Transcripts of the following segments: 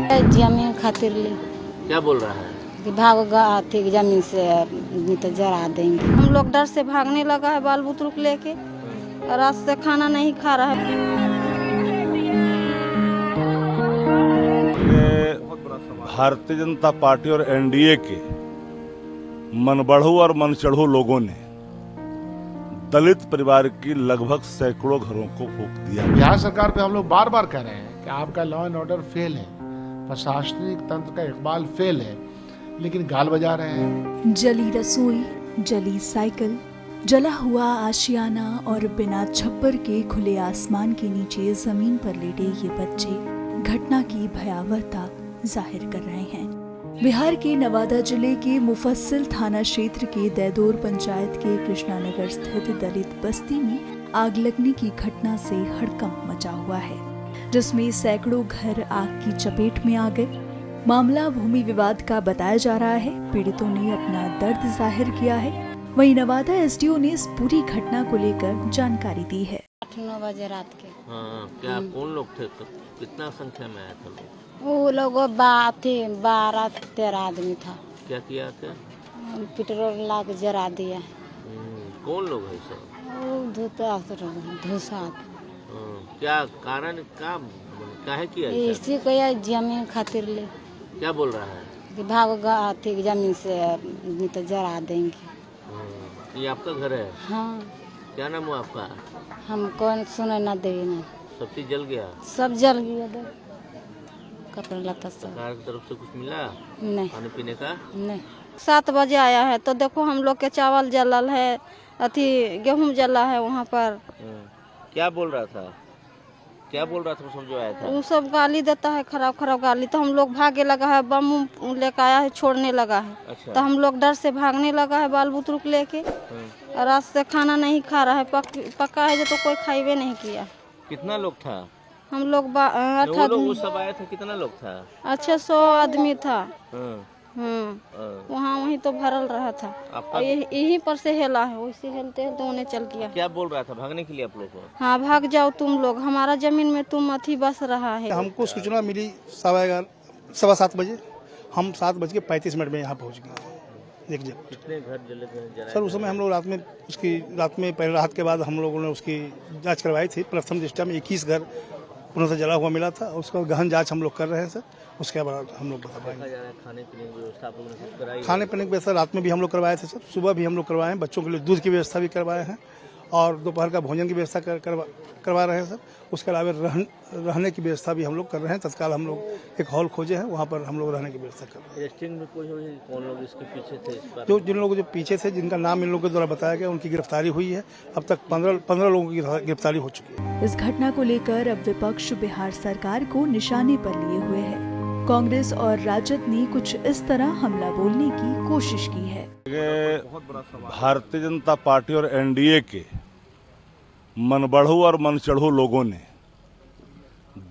जमीन खातिर ले क्या बोल रहा है? कि भागोगा थी जमीन से, नहीं तो जरा देंगे। हम लोग डर से भागने लगा है, बाल बुतरुक लेके, रात से खाना नहीं खा रहा है। भारतीय जनता पार्टी और एनडीए के मनबढ़ू और मनचढ़ू लोगों ने दलित परिवार की लगभग सैकड़ों घरों को फूंक दिया। बिहार सरकार पे हम लोग बार बार कह रहे हैं कि आपका लॉ एंड ऑर्डर फेल है, प्रशासनिक तंत्र का इकबाल फेल है, लेकिन गाल बजा रहे हैं। जली रसोई, जली साइकिल, जला हुआ आशियाना और बिना छप्पर के खुले आसमान के नीचे जमीन पर लेटे ये बच्चे घटना की भयावहता जाहिर कर रहे हैं। बिहार के नवादा जिले के मुफस्सिल थाना क्षेत्र के दैदोर पंचायत के कृष्णानगर स्थित दलित बस्ती में आग लगने की घटना से हड़कंप मचा हुआ है, जिसमें सैकड़ों घर आग की चपेट में आ गए। मामला भूमि विवाद का बताया जा रहा है। पीड़ितों ने अपना दर्द जाहिर किया है। वहीं नवादा एसडीओ ने इस पूरी घटना को लेकर जानकारी दी है। 8-9 बजे रात के। हाँ, क्या कौन लोग थे? कितना संख्या में आया था लोग? वो लोग 12-13 आदमी था। क्या किया था? पेट्रोल ला के जरा दिया। कौन लोग है सब? धूसा। क्या कारण काहे किया? इसी को या जमीन खातिर ले क्या बोल रहा है? कि भागोगा थी जमीन से, नहीं तो जरा देंगे। ये आपका घर है? हाँ। क्या नाम हुआ आपका? हम कौन सुने ना देवी ना, सब चीज जल गया? सब जल गया। कपड़ा लता सब। सरकार की तरफ से कुछ मिला? नहीं। खाने पीने का? नहीं। 7 बजे आया है तो देखो हम लोग के चावल जलल है, अथी गेहूं जला है वहाँ पर। क्या बोल रहा था? क्या बोल रहा था? समझो आया था? वो सब गाली देता है, खराब खराब गाली। तो हम लोग भागे लगा है, बम लेकर आया है, छोड़ने लगा है। अच्छा। तो हम लोग डर से भागने लगा है, बाल बुतरुक लेके, रात से खाना नहीं खा रहा है। पक्का है जो तो कोई खाइबे नहीं किया। कितना लोग था? हम लोग 8 आदमी सब आए थे। कितना लोग था? अच्छा 100 आदमी था। वहाँ वहीं तो भरल रहा था। यहीं पर से हेला है, वैसे हेलते हेलते उन्हें चल गया। क्या बोल रहा था? भागने के लिए आप लोग को? हाँ, भाग जाओ तुम लोग, हमारा जमीन में तुम अथी बस रहा है। हमको सूचना मिली 7:15 बजे। हम 7:35 में यहाँ पहुँच गए। कितने घर जले थे? सर उस समय हम लोग रात में पहले रात के बाद हम लोगों ने उसकी जांच करवाई थी। प्रथम दृष्टया में 21 घर पूर्णतः जला हुआ मिला था। उसका गहन जांच हम लोग कर रहे हैं सर। उसके बाद हम लोग बता पाएंगे। खाने पीने की व्यवस्था आप लोगों ने कराई? खाने पीने की व्यवस्था रात में भी हम लोग करवाए थे सर, सुबह भी हम लोग करवाए हैं। बच्चों के लिए दूध की व्यवस्था भी करवाए हैं और दोपहर का भोजन की व्यवस्था करवा रहे हैं सर। उसके अलावा रहने की व्यवस्था भी हम लोग कर रहे हैं। तत्काल हम लोग एक हॉल खोजे हैं, वहाँ पर हम लोग रहने की व्यवस्था कर रहे हैं। कौन लोग इसके पीछे थे? जिन लोग जो पीछे थे, जिनका नाम इन लोगों के द्वारा बताया गया, उनकी गिरफ्तारी हुई है। अब तक 15 लोगों की गिरफ्तारी हो चुकी है। इस घटना को लेकर अब विपक्ष बिहार सरकार को निशाने पर लिए हुए है। कांग्रेस और राजद ने कुछ इस तरह हमला बोलने की कोशिश की है। भारतीय जनता पार्टी और एनडीए के मनबढ़ू और मनचढ़ू लोगों ने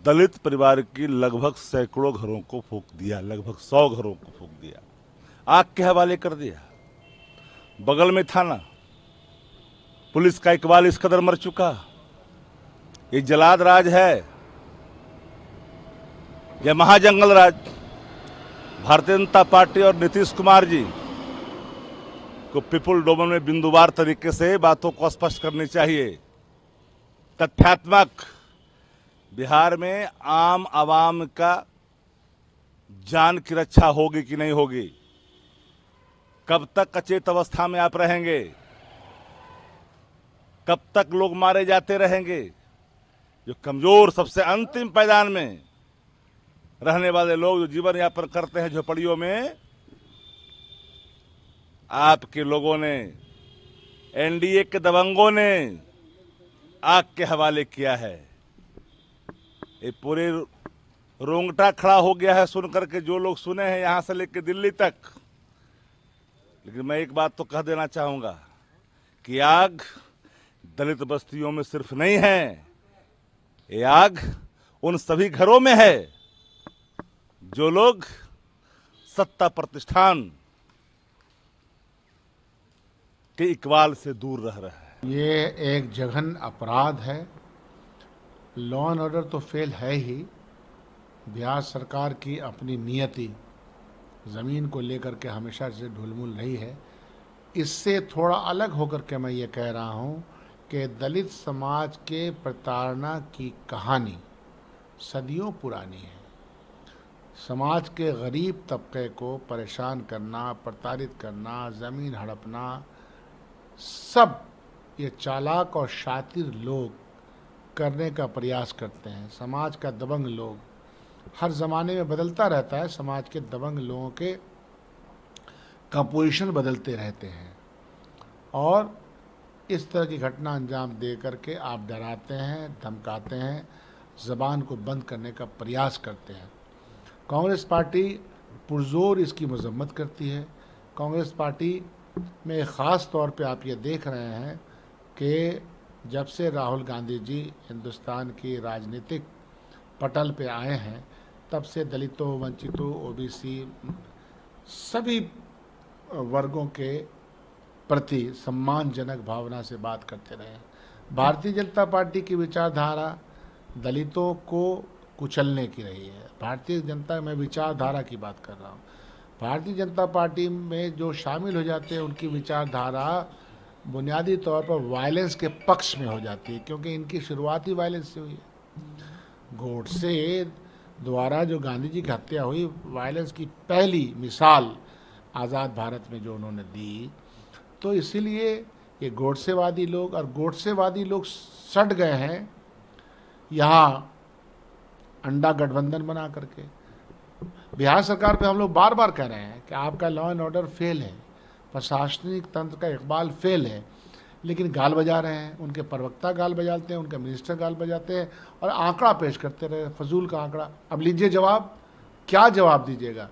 दलित परिवार की लगभग सैकड़ों घरों को फूंक दिया, लगभग 100 घरों को फूंक दिया, आग के हवाले कर दिया। बगल में थाना, पुलिस का इकबाल इस कदर मर चुका। ये जलाद राज है, यह महाजंगल राज। भारतीय जनता पार्टी और नीतीश कुमार जी को पीपुल डोमेन में बिंदुवार तरीके से बातों को स्पष्ट करनी चाहिए। तथ्यात्मक बिहार में आम आवाम का जान की रक्षा होगी कि नहीं होगी? कब तक अचेत अवस्था में आप रहेंगे? कब तक लोग मारे जाते रहेंगे? जो कमजोर, सबसे अंतिम पायदान में रहने वाले लोग जो जीवन यापन करते हैं झोपड़ियों में, आपके लोगों ने, एनडीए के दबंगों ने आग के हवाले किया है। ये पूरे रोंगटा खड़ा हो गया है सुन करके, जो लोग सुने हैं यहां से लेकर दिल्ली तक। लेकिन मैं एक बात तो कह देना चाहूंगा कि आग दलित बस्तियों में सिर्फ नहीं है, ये आग उन सभी घरों में है जो लोग सत्ता प्रतिष्ठान के इकबाल से दूर रह रहे हैं। ये एक जघन्य अपराध है। लॉ एंड ऑर्डर तो फेल है ही, बिहार सरकार की अपनी नियति ज़मीन को लेकर के हमेशा से ढुलमुल रही है। इससे थोड़ा अलग होकर के मैं ये कह रहा हूँ कि दलित समाज के प्रताड़ना की कहानी सदियों पुरानी है। समाज के गरीब तबके को परेशान करना, प्रताड़ित करना, ज़मीन हड़पना, सब ये चालाक और शातिर लोग करने का प्रयास करते हैं। समाज का दबंग लोग हर ज़माने में बदलता रहता है। समाज के दबंग लोगों के कंपोजिशन बदलते रहते हैं और इस तरह की घटना अंजाम दे करके आप डराते हैं, धमकाते हैं, ज़बान को बंद करने का प्रयास करते हैं। कांग्रेस पार्टी पुरजोर इसकी मजम्मत करती है। कांग्रेस पार्टी में ख़ास तौर पे आप ये देख रहे हैं कि जब से राहुल गांधी जी हिंदुस्तान की राजनीतिक पटल पे आए हैं तब से दलितों, वंचितों, ओबीसी सभी वर्गों के प्रति सम्मानजनक भावना से बात करते रहे हैं। भारतीय जनता पार्टी की विचारधारा दलितों को कुचलने की रही है। भारतीय जनता में विचारधारा की बात कर रहा हूँ। भारतीय जनता पार्टी में जो शामिल हो जाते हैं उनकी विचारधारा बुनियादी तौर पर वायलेंस के पक्ष में हो जाती है, क्योंकि इनकी शुरुआत ही वायलेंस से हुई है। गोडसे द्वारा जो गांधी जी की हत्या हुई, वायलेंस की पहली मिसाल आज़ाद भारत में जो उन्होंने दी, तो इसीलिए ये गोडसेवादी लोग और गोडसेवादी लोग सट गए हैं यहाँ अंडा गठबंधन बना करके। बिहार सरकार पे हम लोग बार बार कह रहे हैं कि आपका लॉ एंड ऑर्डर फेल है, प्रशासनिक तंत्र का इकबाल फेल है, लेकिन गाल बजा रहे हैं। उनके प्रवक्ता गाल बजाते हैं, उनके मिनिस्टर गाल बजाते हैं और आंकड़ा पेश करते रहे, फजूल का आंकड़ा। अब लीजिए जवाब, क्या जवाब दीजिएगा?